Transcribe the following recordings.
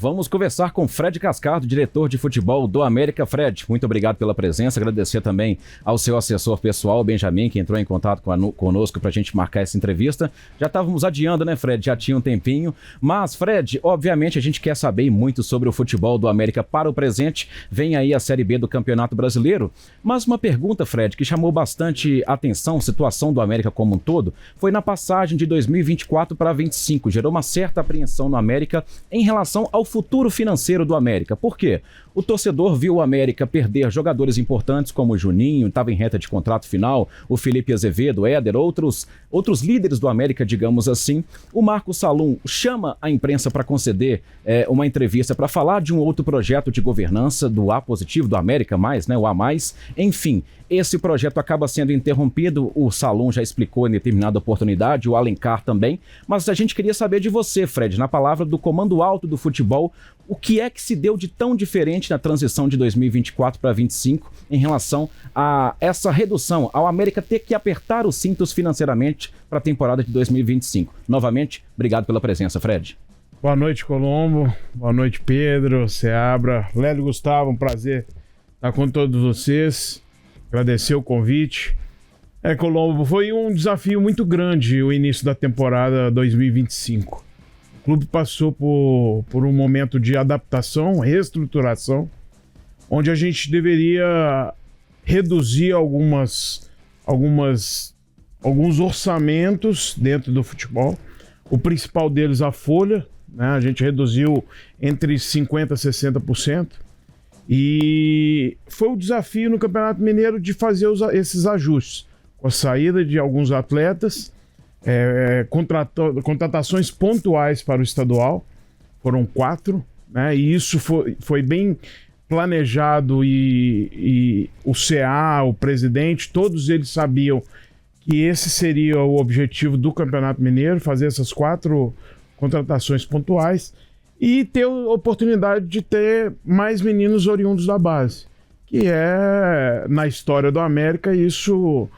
Vamos conversar com Fred Cascardo, diretor de futebol do América. Fred, muito obrigado pela presença. Agradecer também ao seu assessor pessoal, Benjamin, que entrou em contato conosco para a gente marcar essa entrevista. Já estávamos adiando, né, Fred? Já tinha um tempinho. Mas, Fred, obviamente a gente quer saber muito sobre o futebol do América para o presente. Vem aí a Série B do Campeonato Brasileiro. Mas uma pergunta, Fred, que chamou bastante atenção, situação do América como um todo, foi na passagem de 2024 para 2025. Gerou uma certa apreensão no América em relação ao futuro financeiro do América. Por quê? O torcedor viu o América perder jogadores importantes como o Juninho, estava em reta de contrato final, o Felipe Azevedo, Éder, outros líderes do América, digamos assim. O Marcos Salum chama a imprensa para conceder uma entrevista para falar de um outro projeto de governança do A positivo, do América mais, né, o A mais. Enfim, esse projeto acaba sendo interrompido, o Salum já explicou em determinada oportunidade, o Alencar também, mas a gente queria saber de você, Fred, na palavra do comando alto do futebol, o que é que se deu de tão diferente na transição de 2024 para 2025 em relação a essa redução, ao América ter que apertar os cintos financeiramente para a temporada de 2025. Novamente, obrigado pela presença, Fred. Boa noite, Colombo. Boa noite, Pedro, Seabra, Lélio, Gustavo, um prazer estar com todos vocês. Agradecer o convite. Colombo, foi um desafio muito grande o início da temporada 2025. O clube passou por um momento de adaptação, reestruturação, onde a gente deveria reduzir alguns orçamentos dentro do futebol. O principal deles, a folha, né? A gente reduziu entre 50% e 60%. E foi o desafio no Campeonato Mineiro de fazer esses ajustes, com a saída de alguns atletas, contratações pontuais para o estadual, foram 4, né? E isso foi bem planejado e o CA, o presidente, todos eles sabiam que esse seria o objetivo do Campeonato Mineiro, fazer essas 4 contratações pontuais e ter a oportunidade de ter mais meninos oriundos da base, que na história do América, isso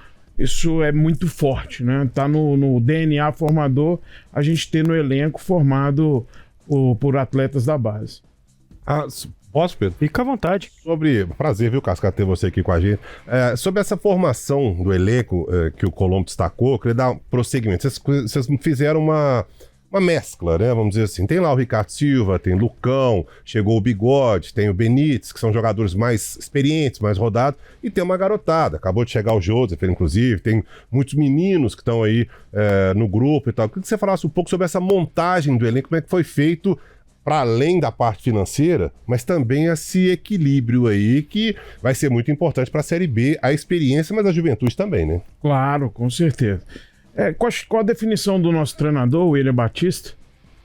é muito forte, né? Tá no DNA formador, a gente ter no elenco formado por atletas da base. Posso, Pedro? Fica à vontade. Prazer, viu, Cascar, ter você aqui com a gente. Sobre essa formação do elenco que o Colombo destacou, eu queria dar um prosseguimento. Vocês fizeram uma mescla, né? Vamos dizer assim. Tem lá o Ricardo Silva, tem o Lucão, chegou o Bigode, tem o Benítez, que são jogadores mais experientes, mais rodados, e tem uma garotada. Acabou de chegar o Joseph, inclusive, tem muitos meninos que estão aí no grupo e tal. Eu queria que você falasse um pouco sobre essa montagem do elenco, como é que foi feito para além da parte financeira, mas também esse equilíbrio aí que vai ser muito importante para a Série B, a experiência, mas a juventude também, né? Claro, com certeza. Com a definição do nosso treinador, o William Batista,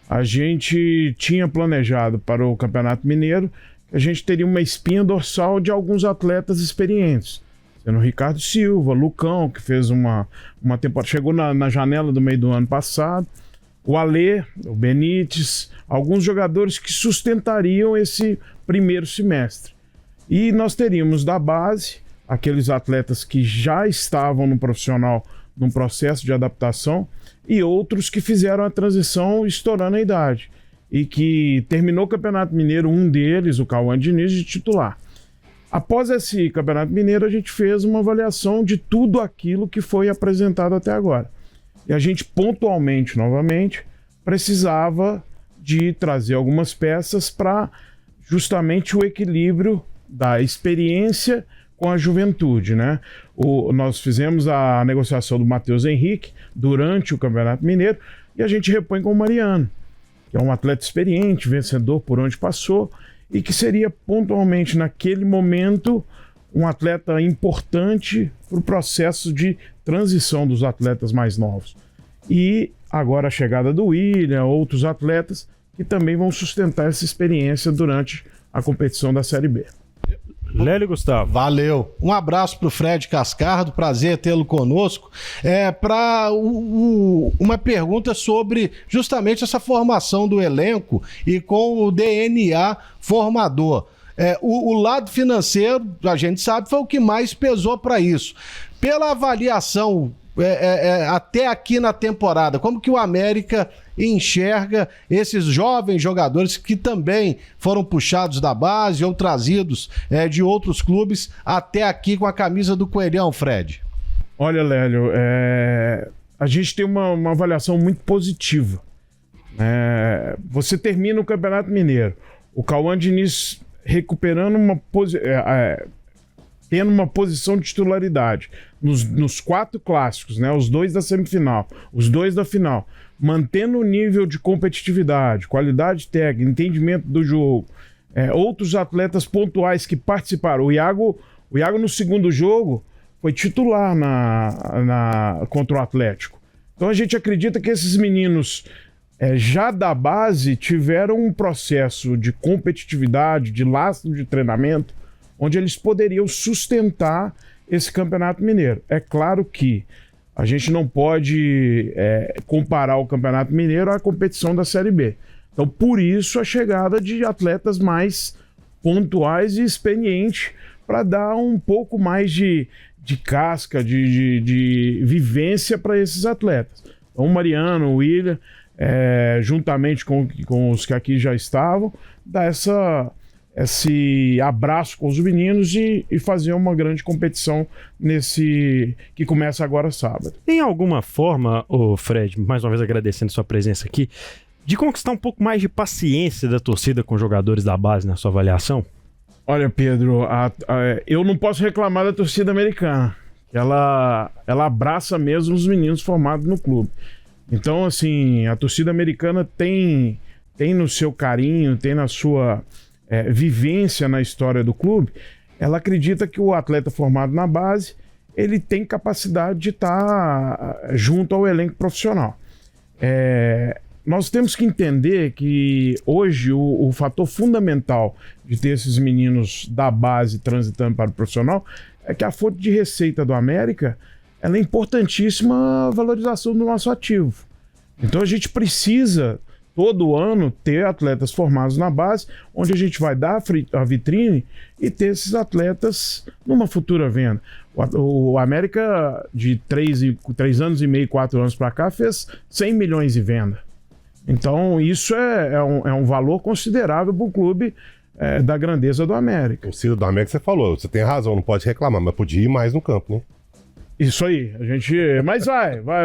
a gente tinha planejado para o Campeonato Mineiro que a gente teria uma espinha dorsal de alguns atletas experientes, sendo o Ricardo Silva, Lucão, que fez uma temporada, chegou na janela do meio do ano passado, o Alê, o Benítez, alguns jogadores que sustentariam esse primeiro semestre. E nós teríamos da base aqueles atletas que já estavam no profissional num processo de adaptação e outros que fizeram a transição estourando a idade e que terminou o Campeonato Mineiro, um deles, o Cauã Diniz, de titular. Após esse Campeonato Mineiro, a gente fez uma avaliação de tudo aquilo que foi apresentado até agora. E a gente pontualmente, novamente, precisava de trazer algumas peças para justamente o equilíbrio da experiência com a juventude, né? Nós fizemos a negociação do Matheus Henrique durante o Campeonato Mineiro e a gente repõe com o Mariano, que é um atleta experiente, vencedor por onde passou e que seria pontualmente naquele momento um atleta importante para o processo de transição dos atletas mais novos. E agora a chegada do William, outros atletas que também vão sustentar essa experiência durante a competição da Série B. Lélio, Gustavo. Valeu. Um abraço pro Fred Cascardo, prazer tê-lo conosco. Para uma pergunta sobre justamente essa formação do elenco e com o DNA formador. O lado financeiro, a gente sabe, foi o que mais pesou para isso. Pela avaliação até aqui na temporada, como que o América enxerga esses jovens jogadores que também foram puxados da base ou trazidos de outros clubes até aqui com a camisa do Coelhão, Fred? Olha, Lélio, a gente tem uma avaliação muito positiva. Você termina o Campeonato Mineiro, o Cauã Diniz recuperando tendo uma posição de titularidade nos 4 clássicos, né? Os 2 da semifinal, os 2 da final, mantendo o nível de competitividade, qualidade técnica, entendimento do jogo, outros atletas pontuais que participaram. O Iago no segundo jogo foi titular contra o Atlético. Então a gente acredita que esses meninos já da base tiveram um processo de competitividade, de lastro de treinamento, onde eles poderiam sustentar esse Campeonato Mineiro. É claro que a gente não pode comparar o Campeonato Mineiro à competição da Série B. Então, por isso, a chegada de atletas mais pontuais e experientes para dar um pouco mais de casca, de vivência para esses atletas. Então, o Mariano, o William, juntamente com os que aqui já estavam, dá esse abraço com os meninos e fazer uma grande competição que começa agora sábado. Tem alguma forma, Fred, mais uma vez agradecendo sua presença aqui, de conquistar um pouco mais de paciência da torcida com jogadores da base na sua avaliação? Olha, Pedro, eu não posso reclamar da torcida americana. Ela abraça mesmo os meninos formados no clube. Então, assim, a torcida americana tem no seu carinho, tem na sua vivência na história do clube, ela acredita que o atleta formado na base, ele tem capacidade de estar junto ao elenco profissional. Nós temos que entender que hoje o fator fundamental de ter esses meninos da base transitando para o profissional é que a fonte de receita do América, ela é importantíssima a valorização do nosso ativo. Então a gente precisa todo ano ter atletas formados na base, onde a gente vai dar a vitrine e ter esses atletas numa futura venda. O América, de 3 anos e meio, 4 anos para cá, fez 100 milhões de venda. Então, isso é um valor considerável para um clube da grandeza do América. O Ciro do América, você falou, você tem razão, não pode reclamar, mas podia ir mais no campo, né? Isso aí, mas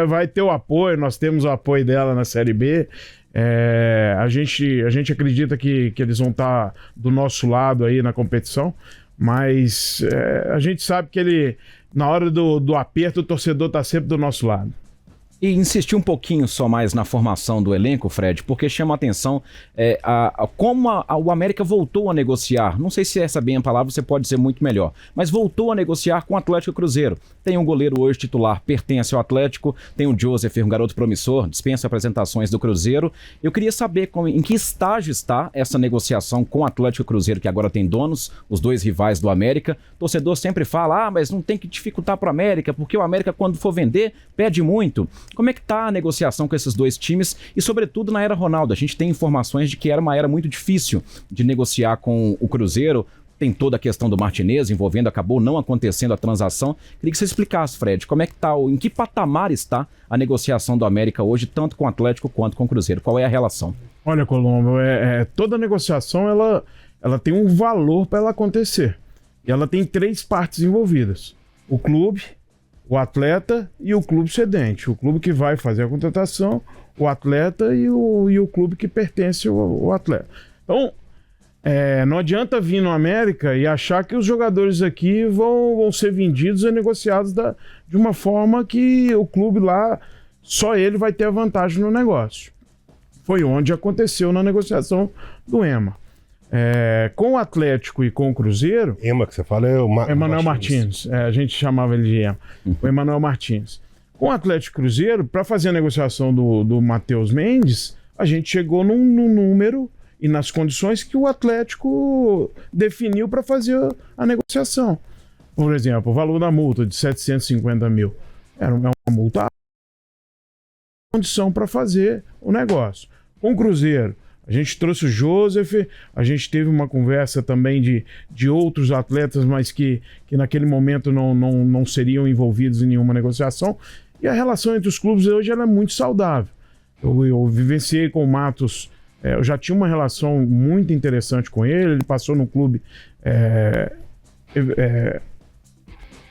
vai ter o apoio, nós temos o apoio dela na Série B. A gente acredita que eles vão estar do nosso lado aí na competição, mas a gente sabe que na hora do aperto, o torcedor está sempre do nosso lado. E insistir um pouquinho só mais na formação do elenco, Fred, porque chama a atenção como o América voltou a negociar. Não sei se essa é bem a palavra, você pode dizer muito melhor. Mas voltou a negociar com o Atlético Cruzeiro. Tem um goleiro hoje titular, pertence ao Atlético. Tem o Joseph, um garoto promissor, dispensa apresentações do Cruzeiro. Eu queria saber em que estágio está essa negociação com o Atlético Cruzeiro, que agora tem donos, os 2 rivais do América. O torcedor sempre fala, mas não tem que dificultar para o América, porque o América, quando for vender, pede muito. Como é que está a negociação com esses 2 times e, sobretudo, na era Ronaldo? A gente tem informações de que era uma era muito difícil de negociar com o Cruzeiro. Tem toda a questão do Martinez envolvendo, acabou não acontecendo a transação. Queria que você explicasse, Fred, como é que está, em que patamar está a negociação do América hoje, tanto com o Atlético quanto com o Cruzeiro? Qual é a relação? Olha, Colombo, toda negociação ela tem um valor para ela acontecer. E ela tem 3 partes envolvidas: o clube, o atleta e o clube cedente. O clube que vai fazer a contratação, o atleta e o clube que pertence ao atleta. Então, não adianta vir no América e achar que os jogadores aqui vão ser vendidos e negociados de uma forma que o clube lá, só ele vai ter a vantagem no negócio. Foi onde aconteceu na negociação do EMA. Com o Atlético e com o Cruzeiro... EMA que você fala é o Emanuel Martins. A gente chamava ele de EMA. O Emanuel Martins. Com o Atlético e Cruzeiro, para fazer a negociação do Matheus Mendes, a gente chegou num número e nas condições que o Atlético definiu para fazer a negociação. Por exemplo, o valor da multa de 750 mil. Era uma multa condição para fazer o negócio. Com o Cruzeiro, a gente trouxe o Joseph, a gente teve uma conversa também de outros atletas, mas que naquele momento não seriam envolvidos em nenhuma negociação. E a relação entre os clubes hoje ela é muito saudável. Eu vivenciei com o Matos, eu já tinha uma relação muito interessante com ele passou no clube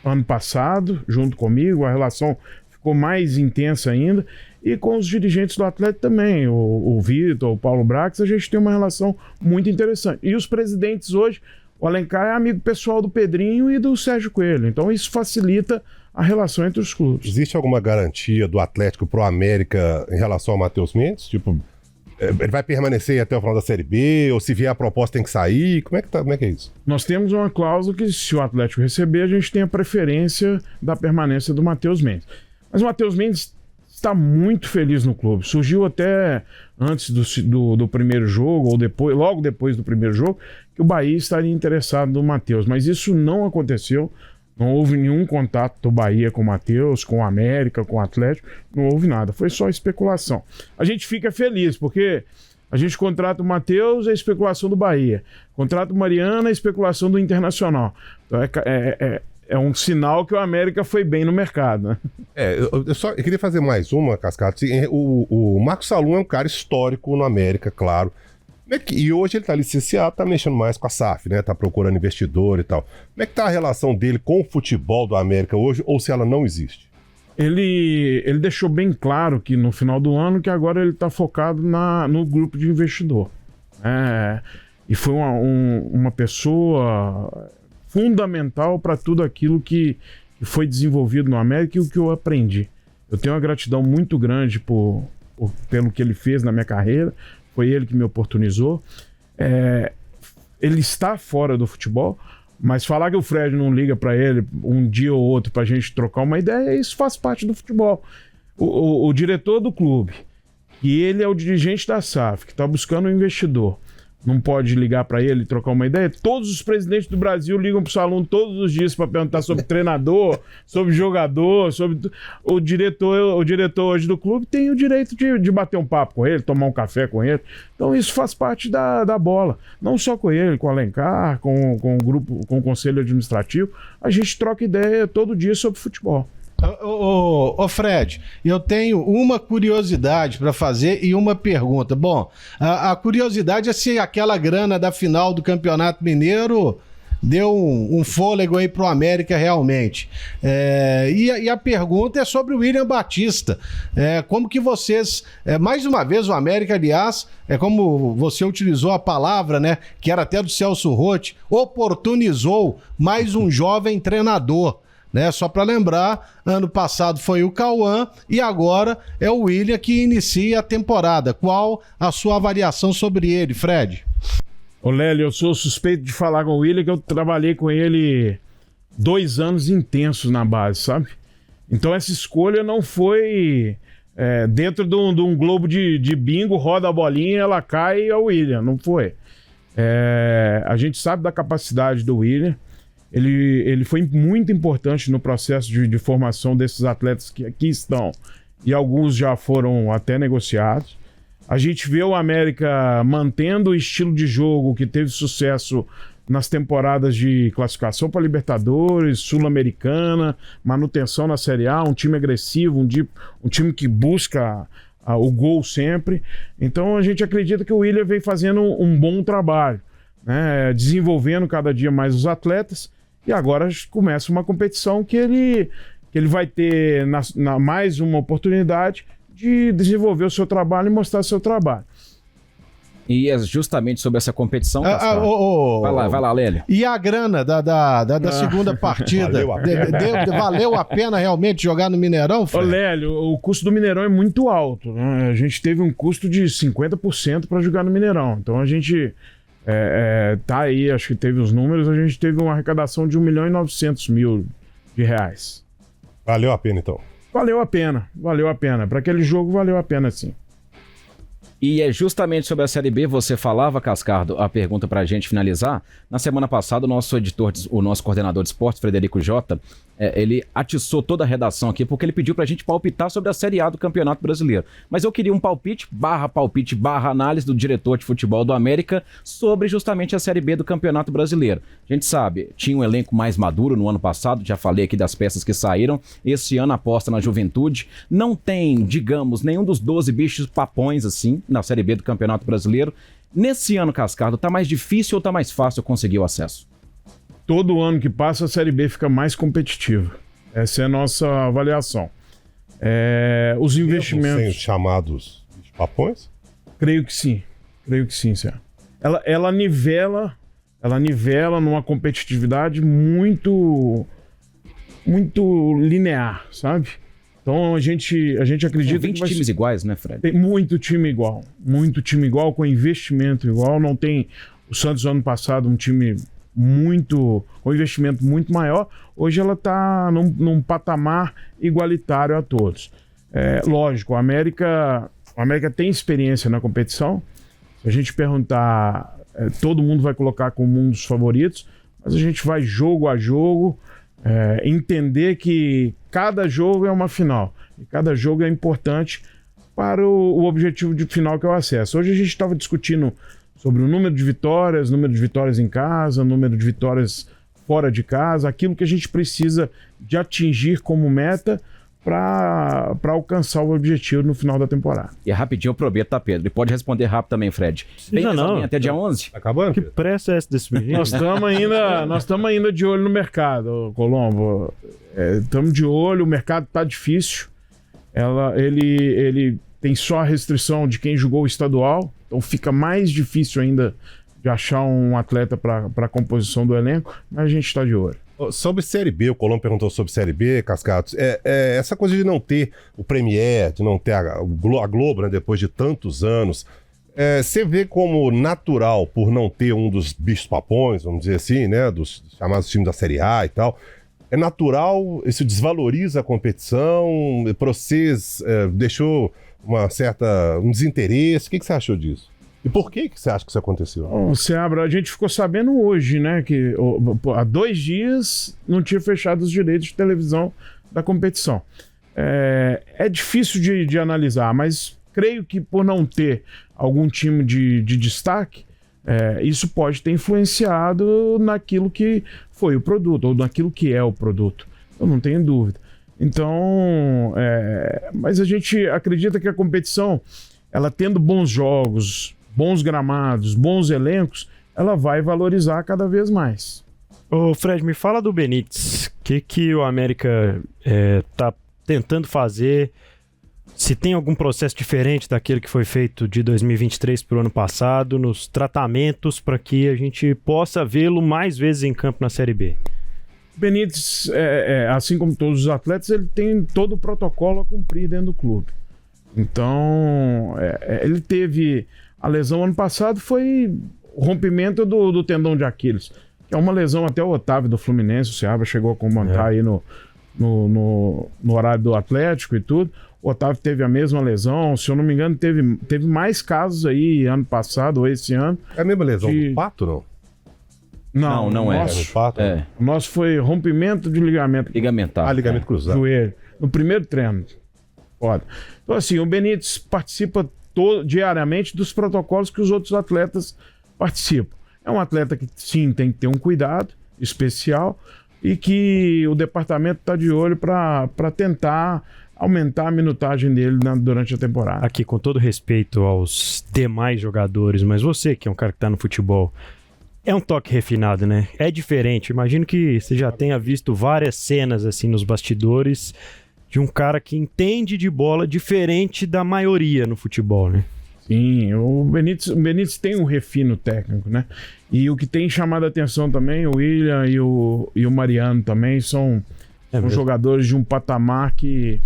ano passado, junto comigo, a relação ficou mais intensa ainda, e com os dirigentes do Atlético também, o Vitor, o Paulo Brax, a gente tem uma relação muito interessante. E os presidentes hoje, o Alencar é amigo pessoal do Pedrinho e do Sérgio Coelho, então isso facilita a relação entre os clubes. Existe alguma garantia do Atlético pro América em relação ao Matheus Mendes? Tipo, ele vai permanecer até o final da Série B, ou se vier a proposta tem que sair? Como é que é isso? Nós temos uma cláusula que, se o Atlético receber, a gente tem a preferência da permanência do Matheus Mendes. Mas o Matheus Mendes está muito feliz no clube. Surgiu até antes do primeiro jogo, ou depois, logo depois do primeiro jogo, que o Bahia estaria interessado no Matheus. Mas isso não aconteceu. Não houve nenhum contato do Bahia com o Matheus, com o América, com o Atlético. Não houve nada. Foi só especulação. A gente fica feliz, porque a gente contrata o Matheus, é especulação do Bahia. Contrata o Mariano, é especulação do Internacional. Então é um sinal que o América foi bem no mercado, né? Eu queria fazer mais uma, Cascato. O Marcos Salum é um cara histórico no América, claro. E hoje ele tá licenciado, tá mexendo mais com a SAF, né? Tá procurando investidor e tal. Como é que tá a relação dele com o futebol do América hoje, ou se ela não existe? Ele deixou bem claro que no final do ano, que agora ele tá focado no grupo de investidor. E foi uma pessoa fundamental para tudo aquilo que foi desenvolvido no América e o que eu aprendi. Eu tenho uma gratidão muito grande pelo que ele fez na minha carreira. Foi ele que me oportunizou. Ele está fora do futebol, mas falar que o Fred não liga para ele um dia ou outro para a gente trocar uma ideia, isso faz parte do futebol. O diretor do clube, que ele é o dirigente da SAF, que está buscando um investidor, não pode ligar para ele e trocar uma ideia. Todos os presidentes do Brasil ligam pro Salum todos os dias para perguntar sobre treinador, sobre jogador, sobre... O diretor hoje do clube tem o direito de bater um papo com ele, tomar um café com ele. Então isso faz parte da bola. Não só com ele, com o Alencar, com o grupo, com o conselho administrativo. A gente troca ideia todo dia sobre futebol. Ô Fred, eu tenho uma curiosidade para fazer e uma pergunta. Bom, a curiosidade é se aquela grana da final do Campeonato Mineiro deu um fôlego aí pro América realmente. E a pergunta é sobre o William Batista. Como que vocês... mais uma vez o América, aliás, como você utilizou a palavra, né, que era até do Celso Roth, oportunizou mais um jovem treinador. Né? Só para lembrar, ano passado foi o Cauã e agora é o William que inicia a temporada. Qual a sua avaliação sobre ele, Fred? Ô Lélio, eu sou suspeito de falar com o William, que eu trabalhei com ele 2 anos intensos na base, sabe? Então essa escolha não foi dentro de um globo de bingo, roda a bolinha, ela cai e é o William, não foi. A gente sabe da capacidade do William. Ele foi muito importante no processo de formação desses atletas que aqui estão, e alguns já foram até negociados. A gente vê o América mantendo o estilo de jogo que teve sucesso nas temporadas de classificação para Libertadores, Sul-Americana, manutenção na Série A, um time agressivo, um time que busca o gol sempre. Então a gente acredita que o William vem fazendo um bom trabalho, né? Desenvolvendo cada dia mais os atletas. E agora começa uma competição que ele vai ter mais uma oportunidade de desenvolver o seu trabalho e mostrar o seu trabalho. E é justamente sobre essa competição, vai lá, Lélio. E a grana da segunda partida? Valeu a pena realmente jogar no Mineirão, Fred? Ô Lélio, o custo do Mineirão é muito alto, né? A gente teve um custo de 50% para jogar no Mineirão. Então a gente... tá aí, acho que teve os números, a gente teve uma arrecadação de R$1.900.000 de reais. Valeu a pena, então? Valeu a pena. Para aquele jogo, valeu a pena, sim. E é justamente sobre a Série B, você falava, Cascardo, a pergunta para a gente finalizar. Na semana passada, o nosso coordenador de esportes, Frederico Jota, ele atiçou toda a redação aqui porque ele pediu para a gente palpitar sobre a Série A do Campeonato Brasileiro. Mas eu queria um palpite barra análise do diretor de futebol do América sobre justamente a Série B do Campeonato Brasileiro. A gente sabe, tinha um elenco mais maduro no ano passado, já falei aqui das peças que saíram. Esse ano aposta na juventude. Não tem, digamos, nenhum dos 12 bichos papões assim na Série B do Campeonato Brasileiro. Nesse ano, Cascardo, tá mais difícil ou tá mais fácil conseguir o acesso? Todo ano que passa, a Série B fica mais competitiva. Essa é a nossa avaliação. Os investimentos... Sem os chamados papões? Creio que sim, Cé. Ela nivela numa competitividade muito linear, sabe? Então a gente acredita São 20 times iguais, né, Fred? Tem muito time igual, com investimento igual. Não tem o Santos ano passado um time com investimento muito maior. Hoje ela está num patamar igualitário a todos. Lógico, o América tem experiência na competição. Se a gente perguntar, todo mundo vai colocar como um dos favoritos, mas a gente vai jogo a jogo, entender que cada jogo é uma final e cada jogo é importante para o objetivo de final, que é o acesso. Hoje a gente estava discutindo sobre o número de vitórias em casa, número de vitórias fora de casa, aquilo que a gente precisa de atingir como meta para alcançar o objetivo no final da temporada. E rapidinho eu prometo, tá, Pedro? E pode responder rápido também, Fred. Bem não. Até dia 11? Tá acabando? Que pressa é essa desse menino? Nós estamos ainda de olho no mercado, Colombo. Estamos de olho, o mercado está difícil. Ele tem só a restrição de quem jogou o estadual, então fica mais difícil ainda de achar um atleta para a composição do elenco, mas a gente está de olho. Sobre Série B, o Colombo perguntou sobre Série B, Cascatos. Essa coisa de não ter o Premier, de não ter a Globo, né, depois de tantos anos, você vê como natural, por não ter um dos bichos papões, vamos dizer assim, né, dos chamados times da Série A e tal, é natural, isso desvaloriza a competição, para vocês deixou um desinteresse, o que você achou disso? E por que você acha que isso aconteceu? Seabra, a gente ficou sabendo hoje, né, que há 2 dias não tinha fechado os direitos de televisão da competição. É difícil de analisar, mas creio que por não ter algum time de destaque, isso pode ter influenciado naquilo que foi o produto, ou naquilo que é o produto. Eu não tenho dúvida. Então, mas a gente acredita que a competição, ela tendo bons jogos, bons gramados, bons elencos, ela vai valorizar cada vez mais. Ô Fred, me fala do Benítez. O que o América tá tentando fazer? Se tem algum processo diferente daquele que foi feito de 2023 para o ano passado, nos tratamentos, para que a gente possa vê-lo mais vezes em campo na Série B? Benítez, assim como todos os atletas, ele tem todo o protocolo a cumprir dentro do clube. Então, ele teve a lesão ano passado, foi o rompimento do tendão de Aquiles, que é uma lesão até o Otávio do Fluminense, o Seabra chegou a comentar aí no horário do Atlético e tudo. O Otávio teve a mesma lesão, se eu não me engano, teve mais casos aí ano passado ou esse ano. É a mesma lesão do Pato, não? Não é. O nosso foi rompimento de ligamento. Ligamentar. Ligamento cruzado. Joelho. No primeiro treino. Foda. Então, assim, o Benítez participa diariamente dos protocolos que os outros atletas participam. É um atleta que, sim, tem que ter um cuidado especial e que o departamento está de olho para tentar aumentar a minutagem dele durante a temporada. Aqui, com todo respeito aos demais jogadores, mas você, que é um cara que está no futebol, é um toque refinado, né? É diferente. Imagino que você já tenha visto várias cenas assim nos bastidores de um cara que entende de bola diferente da maioria no futebol, né? Sim, o Benítez tem um refino técnico, né? E o que tem chamado a atenção também, o William e o Mariano também são jogadores de um patamar que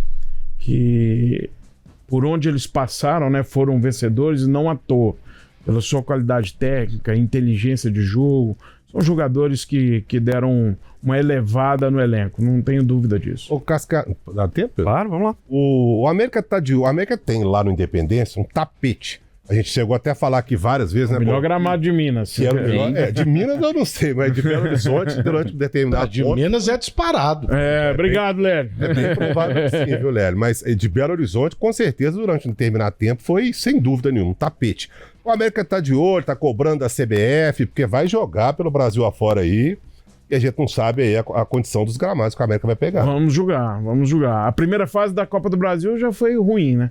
por onde eles passaram, né, foram vencedores, e não à toa, pela sua qualidade técnica, inteligência de jogo. São jogadores que deram uma elevada no elenco, não tenho dúvida disso. Ô, Casca, dá tempo? Claro, vamos lá. O América o América tem lá no Independência um tapete A gente chegou até a falar aqui várias vezes, né? Melhor gramado de Minas. Que era o melhor, de Minas eu não sei, mas de Belo Horizonte, durante um determinado De ponto, Minas é disparado. Obrigado, Lélio. é bem provável que sim, viu, Lélio? Mas de Belo Horizonte, com certeza, durante um determinado tempo, foi, sem dúvida nenhuma, um tapete. O América tá de olho, tá cobrando da CBF, porque vai jogar pelo Brasil afora aí, e a gente não sabe aí a condição dos gramados que o América vai pegar. Vamos julgar. A primeira fase da Copa do Brasil já foi ruim, né?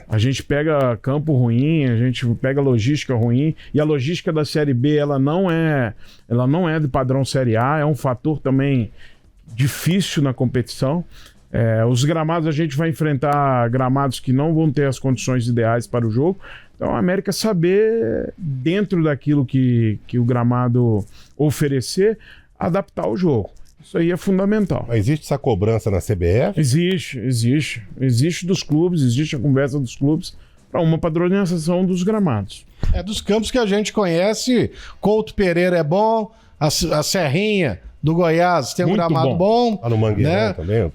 A gente pega campo ruim, a gente pega logística ruim, e a logística da Série B, ela não é de padrão Série A, é um fator também difícil na competição. Os gramados, a gente vai enfrentar gramados que não vão ter as condições ideais para o jogo. Então a América saber, dentro daquilo que o gramado oferecer, adaptar o jogo. Isso aí é fundamental. Mas existe essa cobrança na CBF? Existe. Existe dos clubes, existe a conversa dos clubes para uma padronização dos gramados. Dos campos que a gente conhece, Couto Pereira é bom, a Serrinha do Goiás tem um Muito gramado bom. Lá no Mangueirão né? também?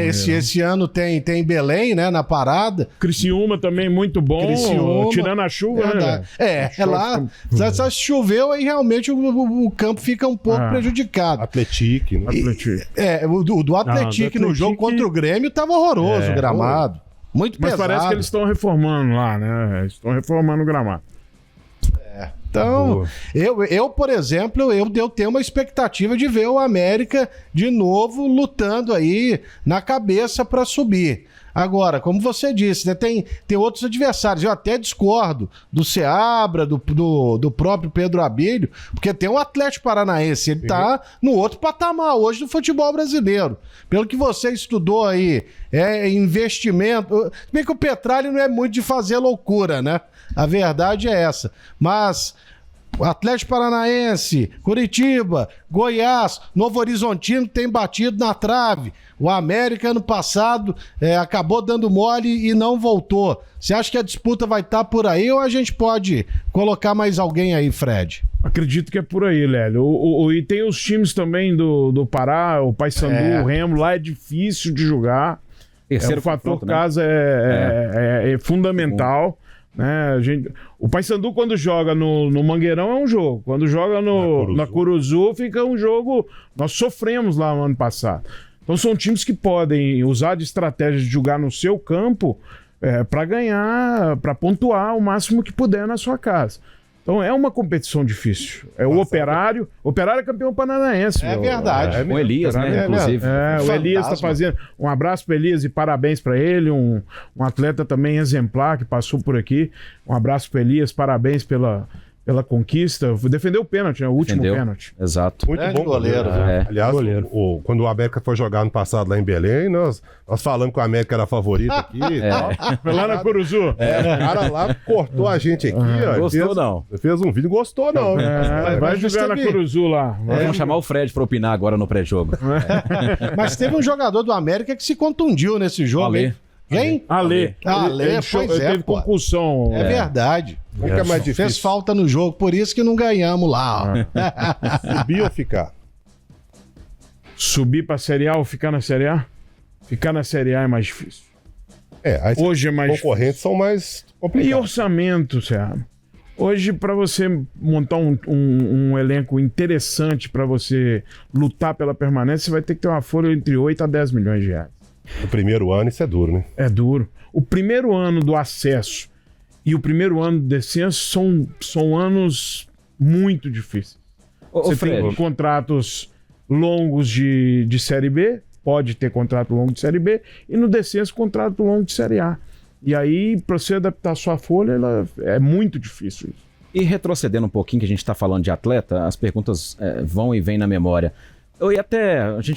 Esse ano tem Belém, né, na parada. Criciúma também muito bom, Criciúma, tirando a chuva, né? Lá, se choveu, aí realmente o campo fica um pouco prejudicado. Atlético, né? Atlético. Do Atlético no jogo contra o Grêmio tava horroroso o gramado. Muito Mas pesado. parece que eles estão reformando lá, né? Eles estão reformando o gramado. Então, eu, por exemplo, eu tenho uma expectativa de ver o América de novo lutando aí na cabeça para subir. Agora, como você disse, né, tem outros adversários. Eu até discordo do Seabra, do próprio Pedro Abílio, porque tem o Atlético Paranaense. Ele tá no outro patamar hoje do futebol brasileiro. Pelo que você estudou aí, investimento. Bem que o Petralha não é muito de fazer loucura, né? A verdade é essa. Mas Atlético Paranaense, Curitiba, Goiás, Novo Horizontino tem batido na trave. O América, ano passado, acabou dando mole e não voltou. Você acha que a disputa vai estar por aí ou a gente pode colocar mais alguém aí, Fred? Acredito que é por aí, Lélio. E tem os times também do Pará, o Paysandu, o Remo, lá é difícil de jogar. Terceiro O fator confronto, né? casa é fundamental. Né? O Paysandu, quando joga no Mangueirão, é um jogo. Quando joga na Curuzu, fica um jogo. Nós sofremos lá no ano passado. Então são times que podem usar de estratégias de jogar no seu campo para ganhar, para pontuar o máximo que puder na sua casa. Então é uma competição difícil. O Operário é campeão paranaense. É verdade. Com Elias, né? Inclusive. O Elias está fazendo. Um abraço para Elias e parabéns para ele. Um atleta também exemplar que passou por aqui. Um abraço para Elias, parabéns pela conquista. Defendeu o pênalti, né? O último pênalti. Exato. Muito Grande bom goleiro, Aliás, quando o América foi jogar no passado lá em Belém, nós falamos que o América era favorito aqui e tal. Foi lá na Curuzu. O cara lá cortou a gente aqui, ó. Gostou não? Fez um vídeo, gostou não. Vai jogar na Curuzu lá. Vamos chamar o Fred para opinar agora no pré-jogo. Mas teve um jogador do América que se contundiu nesse jogo. Ale. Hein? Quem? Ale. Ale, pois ele teve pô. concussão. É verdade. Como que é mais Fez difícil? falta no jogo, por isso que não ganhamos lá. Ó. Subir ou ficar? Subir pra Série A ou ficar na Série A? Ficar na Série A é mais difícil. As Hoje é mais concorrentes são mais E complicados. orçamento, Seabra? Hoje, para você montar um elenco interessante para você lutar pela permanência, você vai ter que ter uma folha entre 8 a 10 milhões de reais. No primeiro ano isso é duro, né? É duro. O primeiro ano do acesso e o primeiro ano do descenso são anos muito difíceis. Você tem contratos longos de Série B, pode ter contrato longo de Série B, e no descenso, contrato longo de Série A. E aí, para você adaptar a sua folha, é muito difícil isso. E retrocedendo um pouquinho, que a gente está falando de atleta, as perguntas vão e vêm na memória. Eu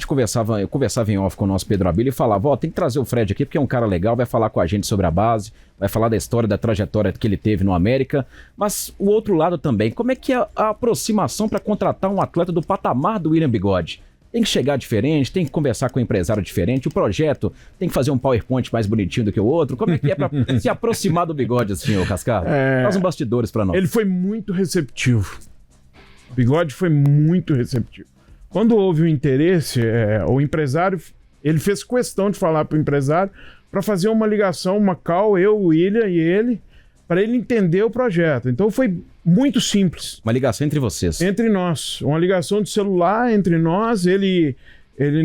conversava em off com o nosso Pedro Abílio e falava, tem que trazer o Fred aqui porque é um cara legal, vai falar com a gente sobre a base, vai falar da história, da trajetória que ele teve no América, mas o outro lado também, como é que é a aproximação para contratar um atleta do patamar do William Bigode? Tem que chegar diferente, tem que conversar com um empresário diferente, o projeto tem que fazer um PowerPoint mais bonitinho do que o outro, como é que é para se aproximar do Bigode assim, ô Cascado? Faz um bastidores para nós. Ele foi muito receptivo. O Bigode foi muito receptivo. Quando houve o interesse, o empresário, ele fez questão de falar para o empresário para fazer uma ligação, uma call, eu, o William e ele, para ele entender o projeto. Então foi muito simples. Uma ligação entre vocês. Entre nós. Uma ligação de celular entre nós. Ele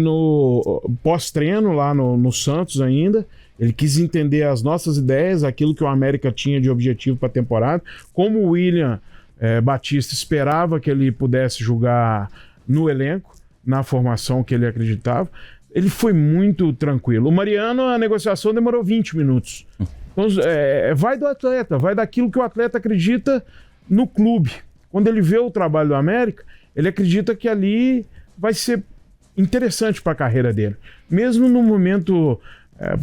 no pós-treino lá no Santos ainda, ele quis entender as nossas ideias, aquilo que o América tinha de objetivo para a temporada, como o William Batista esperava que ele pudesse jogar no elenco, na formação que ele acreditava. Ele foi muito tranquilo. O Mariano, a negociação demorou 20 minutos. Então, vai do atleta, vai daquilo que o atleta acredita no clube. Quando ele vê o trabalho do América, ele acredita que ali vai ser interessante para a carreira dele. Mesmo no momento...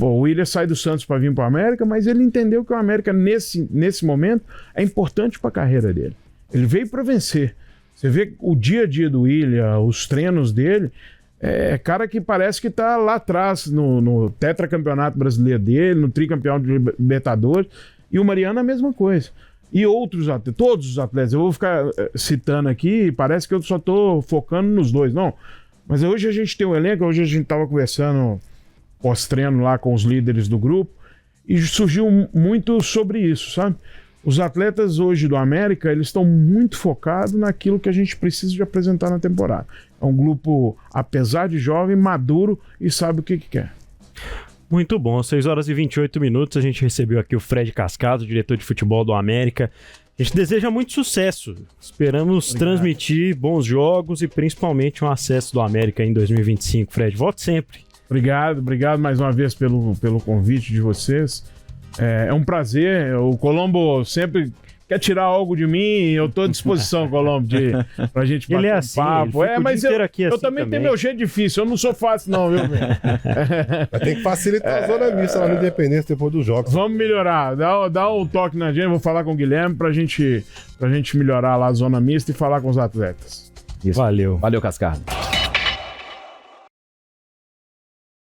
o William sai do Santos para vir para o América, mas ele entendeu que o América, nesse momento, é importante para a carreira dele. Ele veio para vencer. Você vê o dia a dia do William, os treinos dele, cara que parece que está lá atrás, no tetracampeonato brasileiro dele, no tricampeão de Libertadores, e o Mariano a mesma coisa. E outros atletas, todos os atletas, eu vou ficar citando aqui, parece que eu só estou focando nos dois, não. Mas hoje a gente tem um elenco, hoje a gente estava conversando pós-treino lá com os líderes do grupo, e surgiu muito sobre isso, sabe? Os atletas hoje do América, eles estão muito focados naquilo que a gente precisa de apresentar na temporada. É um grupo, apesar de jovem, maduro e sabe o que quer. Muito bom, 6 horas e 28 minutos, a gente recebeu aqui o Fred Cascado, diretor de futebol do América. A gente deseja muito sucesso, esperamos transmitir bons jogos e principalmente um acesso do América em 2025. Fred, volte sempre. Obrigado mais uma vez pelo convite de vocês. É um prazer. O Colombo sempre quer tirar algo de mim, eu estou à disposição, Colombo, pra gente bater assim, papo. Mas eu também tenho meu jeito difícil, eu não sou fácil não, viu, velho? Mas tem que facilitar a zona mista lá no Independência depois dos jogos. Vamos melhorar, dá um toque na gente, vou falar com o Guilherme pra gente melhorar lá a zona mista e falar com os atletas. Isso. Valeu. Valeu, Cascardo.